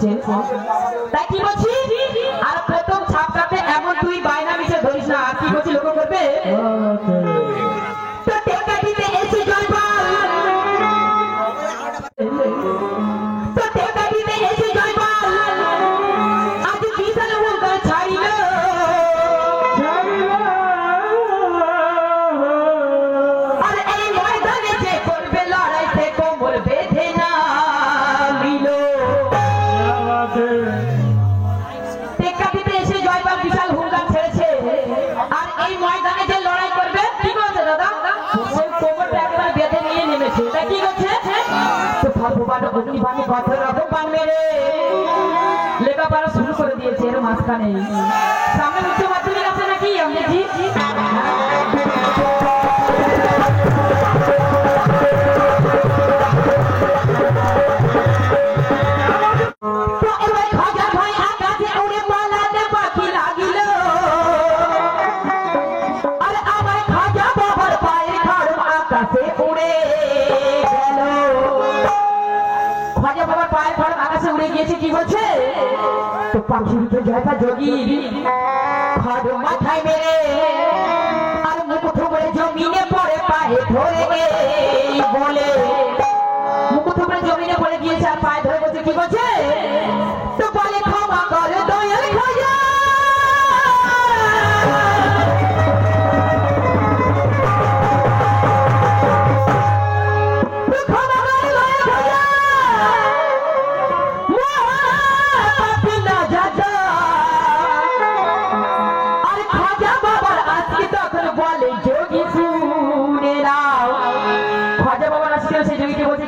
দিয়েছে। তাই কি বলছি, আর প্রথম ছাপটাতে এমন তুই বায়না মিশে ধরিস না। আর কি বলছি লক্ষ্য করবে, তো টেকা দিতে এসে জয়পাল, তো টেকা দিতে এসে জয়পাল আজ বিশাল হুঙ্কার ছাড়িল। আর এই ময়দানে যে করবে লড়াই সে কোমর বেঁধে না মিল। টেকা দিতে এসে জয়পাল বিশাল হুঙ্কার ছেড়েছে, আর এই ময়দানে যে লড়াই করবে কি বলছে দাদা, সে কোমরটা একবার বেঁধে নিয়ে নেমেছে। তাই কি করছে, তো ভগবান অগ্নিবাণী কত রকম বান মেরে লেখাপড়া শুরু করে দিয়েছে। এর মাঝখানে সামনে উচ্চ মাধ্যমিক আছে নাকি আমাদের জি, কি বলছে, তো পাখি উঠে জয়টা যোগী খড় মাথায় মেরে আর মুখ থুবড়ে জমিনে পড়ে পায়ে ধরে বলে, মুখ থুবড়ে জমিনে পড়ে গিয়েছে আর পায়ে ধরে বলছে কি বলছে, তো বলে ক্ষমা করে দয়াল খাজা।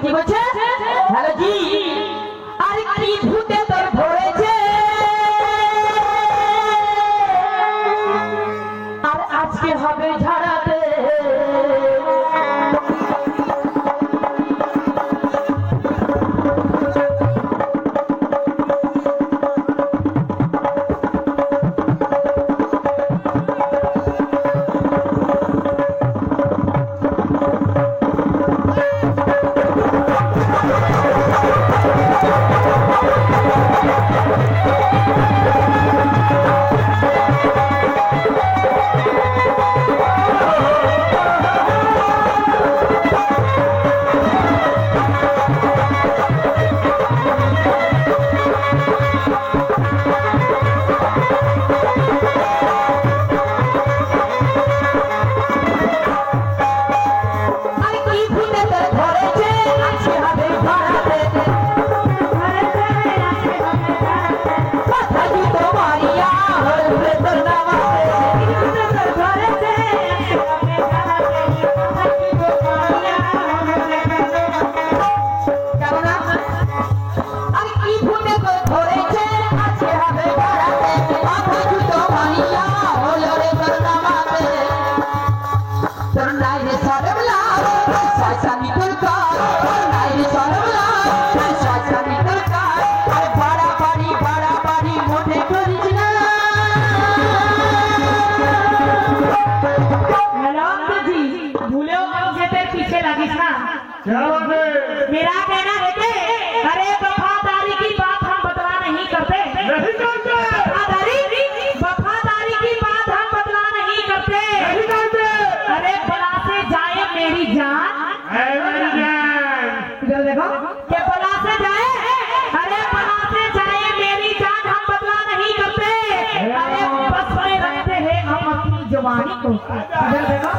কি বলছে, হ্যালো জি, আর কি ভূতে তোর ধরেছে, আর আজকে হবে ঝাড়াতে। मेरा कहना है कि अरे वफादारी की बात हम बदला नहीं करते, वफादारी की बात हम बदला नहीं करते। अरे बला से जाए मेरी जान, इधर देखो कि बला से जाए, अरे बला से जाए मेरी जान हम बदला नहीं करते। अरे बस में रखते हैं हम अपनी जवानी को, इधर देखो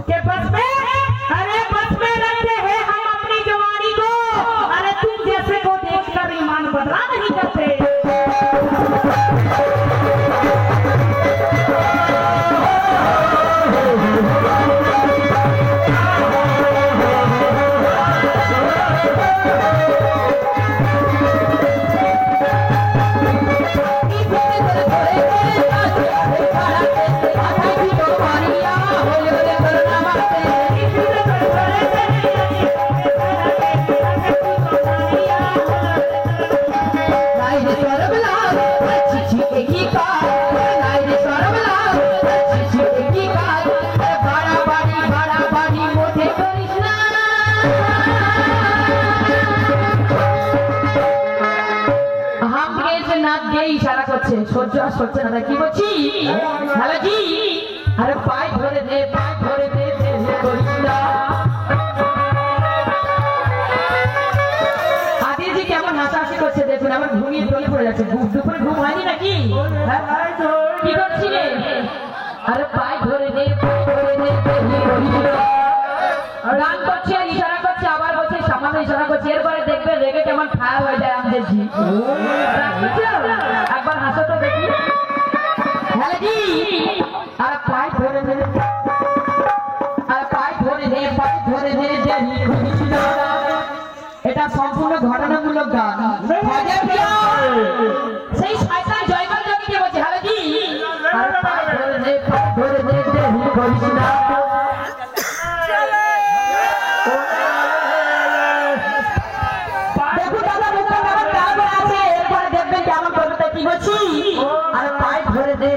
के बस में, अरे बस में रखते हैं हम अपनी जवानी को। अरे तुम जैसे को देखकर ईमान बदला नहीं करते। দিকে ইশারা করছে, সহ্য আর সহ্য না, কি বলছি হ্যালো জি, আরে পায়ে ধরে দে, পায়ে ধরে দে, দেরি করিস না। আদিজি কেমন হাসাহাসি করছে দেখুন, আমার ঘুমিয়ে টলে পড়ে যাচ্ছে, দুপুরে ঘুম হয়নি নাকি? কি করছিলে? আরে পায়ে ধরে দে, পায়ে ধরে দে, দেরি করিস না। গান করছে, ইশারা করছে, আবার বলছে, সামান্য ইশারা করছে, এরপরে দেখবে রেগে কেমন খায়া হয়ে যায় আমাদের জি। একবার হাসো তো দেখি। হ্যালো জি, আরে পায়ে ধরে দে, আরে পায়ে ধরে দে, পায়ে ধরে দে, দেরি করিস না। এটা সম্পূর্ণ ঘটনামূলক গান। সেই শয়তান জয়পাল যোগীকে বলছে হ্যালো জি, আরে পায়ে ধরে দে, পায়ে ধরে দে, দেরি করিস না। দেখুন দাদা, মুখটা কেমন খারাপ হয়ে আছে, এরপরে দেখবেন কেমন করবে, কি বলছি, আরে পায়ে ধরে দে,